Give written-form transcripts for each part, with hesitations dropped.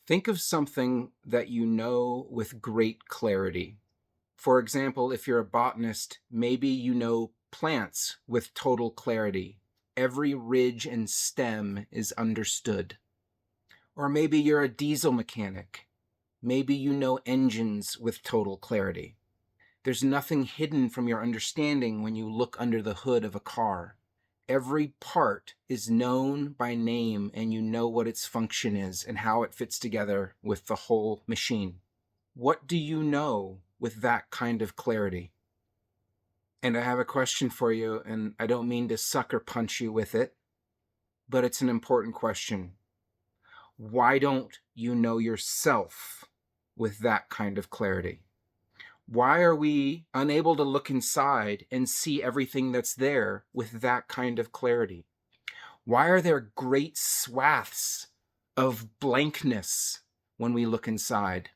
Think of something that you know with great clarity. For example, if you're a botanist, maybe you know plants with total clarity. Every ridge and stem is understood. Or maybe you're a diesel mechanic. Maybe you know engines with total clarity. There's nothing hidden from your understanding when you look under the hood of a car. Every part is known by name, and you know what its function is and how it fits together with the whole machine. What do you know with that kind of clarity? And I have a question for you, and I don't mean to sucker punch you with it, but it's an important question. Why don't you know yourself with that kind of clarity? Why are we unable to look inside and see everything that's there with that kind of clarity? Why are there great swaths of blankness when we look inside?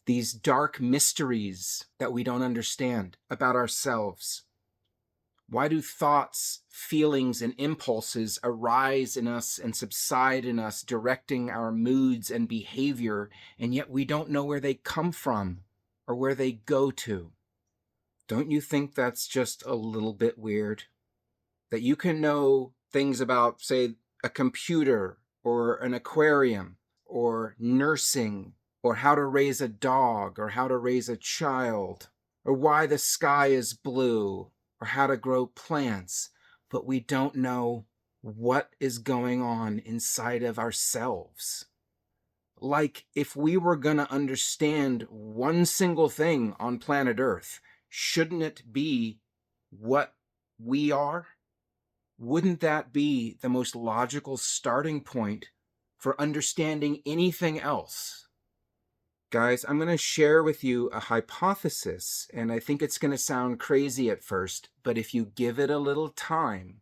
These dark mysteries that we don't understand about ourselves. Why do thoughts, feelings, and impulses arise in us and subside in us, directing our moods and behavior, and yet we don't know where they come from or where they go to? Don't you think that's just a little bit weird? That you can know things about, say, a computer or an aquarium or nursing or how to raise a dog or how to raise a child or why the sky is blue or how to grow plants, but we don't know what is going on inside of ourselves. Like, if we were going to understand one single thing on planet Earth, shouldn't it be what we are? Wouldn't that be the most logical starting point for understanding anything else? Guys, I'm going to share with you a hypothesis, and I think it's going to sound crazy at first, but if you give it a little time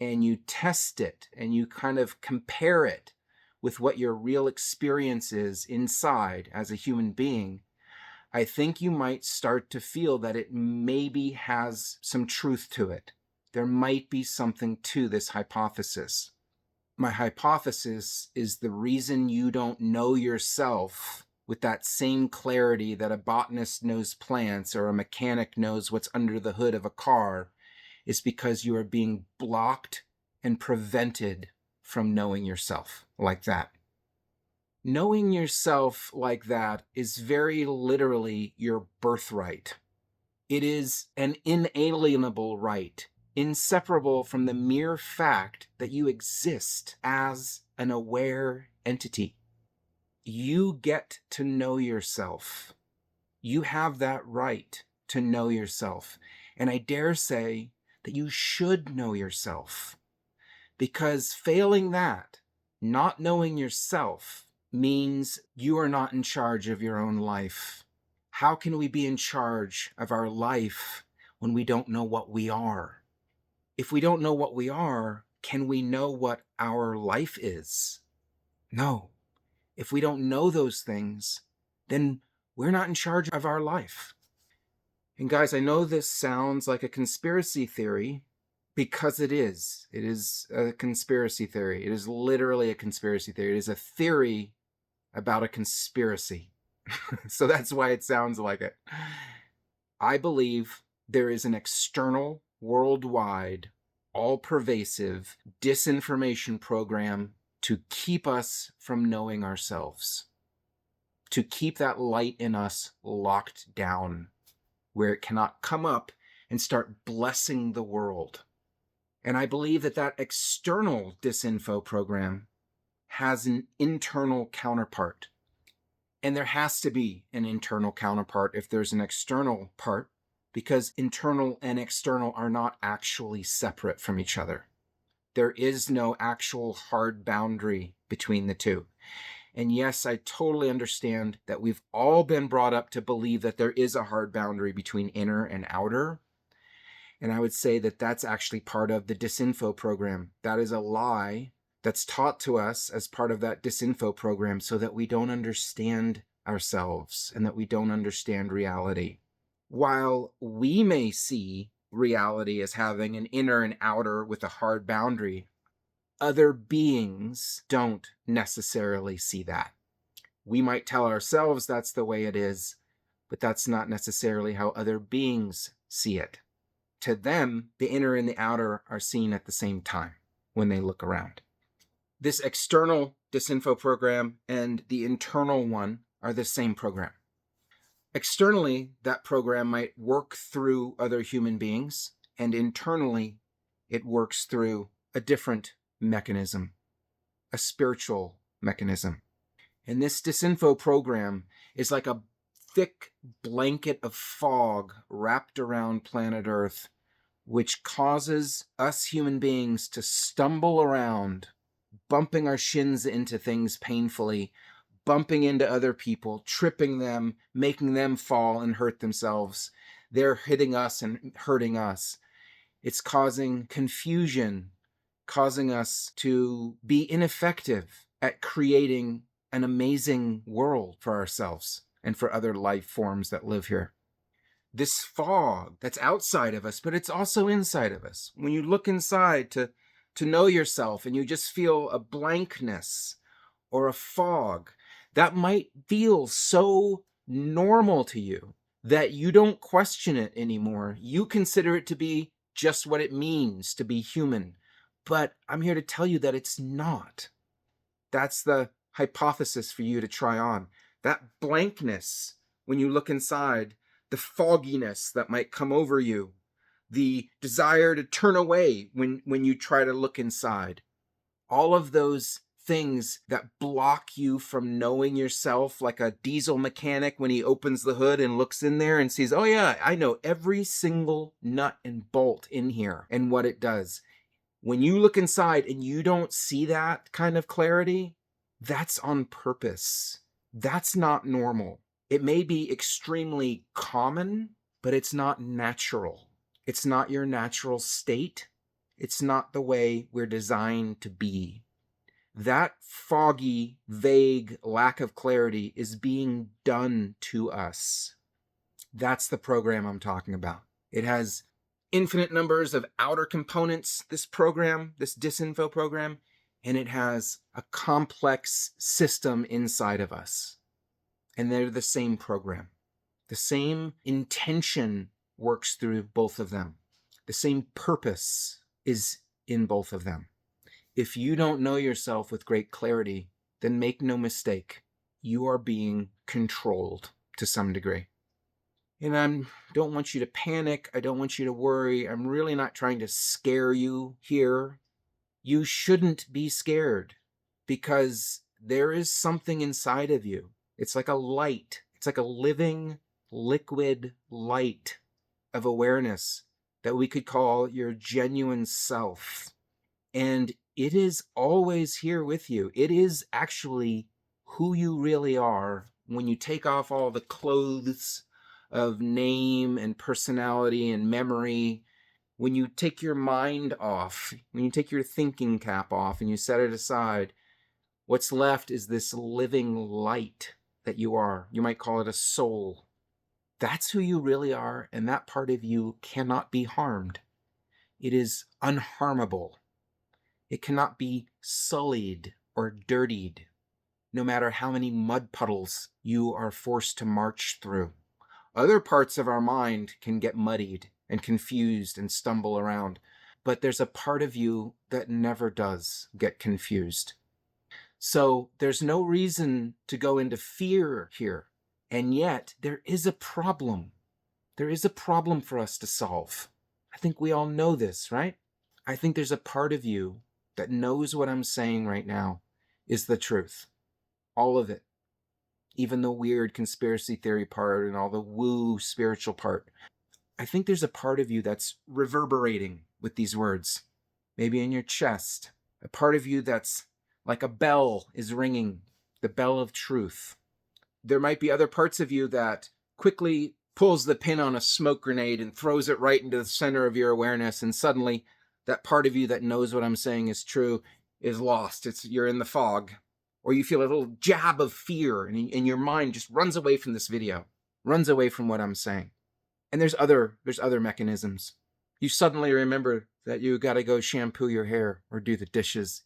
and you test it and you kind of compare it with what your real experience is inside as a human being, I think you might start to feel that it maybe has some truth to it. There might be something to this hypothesis. My hypothesis is the reason you don't know yourself with that same clarity that a botanist knows plants or a mechanic knows what's under the hood of a car is because you are being blocked and prevented from knowing yourself like that. Knowing yourself like that is very literally your birthright. It is an inalienable right, inseparable from the mere fact that you exist as an aware entity. You get to know yourself. You have that right to know yourself. And I dare say that you should know yourself. Because failing that, not knowing yourself, means you are not in charge of your own life. How can we be in charge of our life when we don't know what we are? If we don't know what we are, can we know what our life is? No. If we don't know those things, then we're not in charge of our life. And guys, I know this sounds like a conspiracy theory because it is. It is a conspiracy theory. It is literally a conspiracy theory. It is a theory about a conspiracy. So that's why it sounds like it. I believe there is an external, worldwide, all-pervasive disinformation program to keep us from knowing ourselves, to keep that light in us locked down, where it cannot come up and start blessing the world. And I believe that that external disinfo program has an internal counterpart. And there has to be an internal counterpart if there's an external part, because internal and external are not actually separate from each other. There is no actual hard boundary between the two. And yes, I totally understand that we've all been brought up to believe that there is a hard boundary between inner and outer. And I would say that that's actually part of the disinfo program. That is a lie that's taught to us as part of that disinfo program so that we don't understand ourselves and that we don't understand reality. While we may see reality as having an inner and outer with a hard boundary, other beings don't necessarily see that. We might tell ourselves that's the way it is, but that's not necessarily how other beings see it. To them, the inner and the outer are seen at the same time when they look around. This external disinfo program and the internal one are the same program. Externally, that program might work through other human beings, and internally, it works through a different mechanism, a spiritual mechanism. And this disinfo program is like a thick blanket of fog wrapped around planet Earth, which causes us human beings to stumble around, bumping our shins into things painfully, bumping into other people, tripping them, making them fall and hurt themselves. They're hitting us and hurting us. It's causing confusion, causing us to be ineffective at creating an amazing world for ourselves and for other life forms that live here. This fog that's outside of us, but it's also inside of us. When you look inside to know yourself and you just feel a blankness or a fog, that might feel so normal to you that you don't question it anymore. You consider it to be just what it means to be human. But I'm here to tell you that it's not. That's the hypothesis for you to try on. That blankness, when you look inside, the fogginess that might come over you, the desire to turn away when you try to look inside, all of those things that block you from knowing yourself, like a diesel mechanic when he opens the hood and looks in there and sees, oh yeah, I know every single nut and bolt in here and what it does. When you look inside and you don't see that kind of clarity, that's on purpose. That's not normal. It may be extremely common, but it's not natural. It's not your natural state. It's not the way we're designed to be. That foggy, vague lack of clarity is being done to us. That's the program I'm talking about. It has infinite numbers of outer components, this program, this disinfo program, and it has a complex system inside of us. And they're the same program. The same intention works through both of them. The same purpose is in both of them. If you don't know yourself with great clarity, then make no mistake, you are being controlled to some degree. And I don't want you to panic. I don't want you to worry. I'm really not trying to scare you here. You shouldn't be scared because there is something inside of you. It's like a light. It's like a living, liquid light of awareness that we could call your genuine self. And it is always here with you. It is actually who you really are when you take off all the clothes of name and personality and memory. When you take your mind off, when you take your thinking cap off and you set it aside, what's left is this living light that you are. You might call it a soul. That's who you really are, and that part of you cannot be harmed. It is unharmable. It cannot be sullied or dirtied, no matter how many mud puddles you are forced to march through. Other parts of our mind can get muddied and confused and stumble around, but there's a part of you that never does get confused. So there's no reason to go into fear here. And yet there is a problem. There is a problem for us to solve. I think we all know this, right? I think there's a part of you that knows what I'm saying right now is the truth. All of it. Even the weird conspiracy theory part and all the woo spiritual part. I think there's a part of you that's reverberating with these words. Maybe in your chest. A part of you that's like a bell is ringing. The bell of truth. There might be other parts of you that quickly pulls the pin on a smoke grenade and throws it right into the center of your awareness, and suddenly that part of you that knows what I'm saying is true is lost. You're in the fog. Or you feel a little jab of fear and your mind just runs away from this video, runs away from what I'm saying. And there's other mechanisms. You suddenly remember that you got to go shampoo your hair or do the dishes,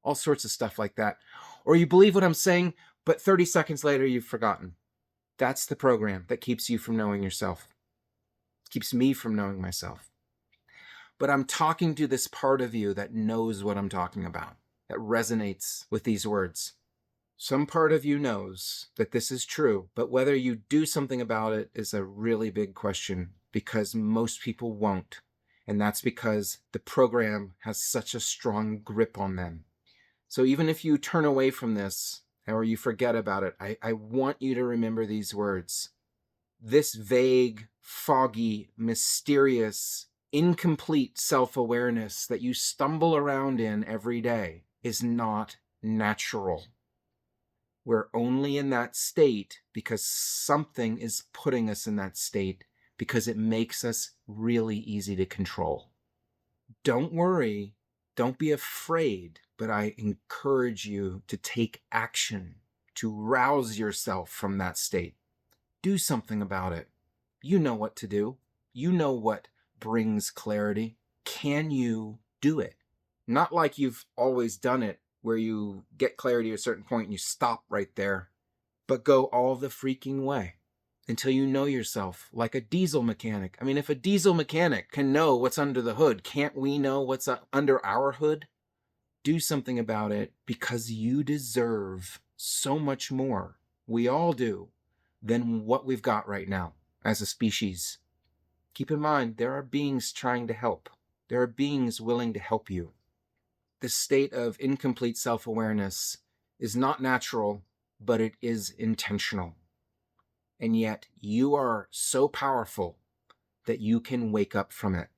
all sorts of stuff like that. Or you believe what I'm saying, but 30 seconds later, you've forgotten. That's the program that keeps you from knowing yourself, keeps me from knowing myself. But I'm talking to this part of you that knows what I'm talking about, that resonates with these words. Some part of you knows that this is true, but whether you do something about it is a really big question, because most people won't. And that's because the program has such a strong grip on them. So even if you turn away from this or you forget about it, I want you to remember these words. This vague, foggy, mysterious, incomplete self-awareness that you stumble around in every day is not natural. We're only in that state because something is putting us in that state, because it makes us really easy to control. Don't worry, don't be afraid, but I encourage you to take action, to rouse yourself from that state. Do something about it. You know what to do. You know what brings clarity. Can you do it? Not like you've always done it, where you get clarity at a certain point and you stop right there, but go all the freaking way until you know yourself, like a diesel mechanic. I mean, if a diesel mechanic can know what's under the hood, can't we know what's under our hood? Do something about it, because you deserve so much more. We all do, than what we've got right now as a species. Keep in mind, there are beings trying to help. There are beings willing to help you. The state of incomplete self-awareness is not natural, but it is intentional. And yet you are so powerful that you can wake up from it.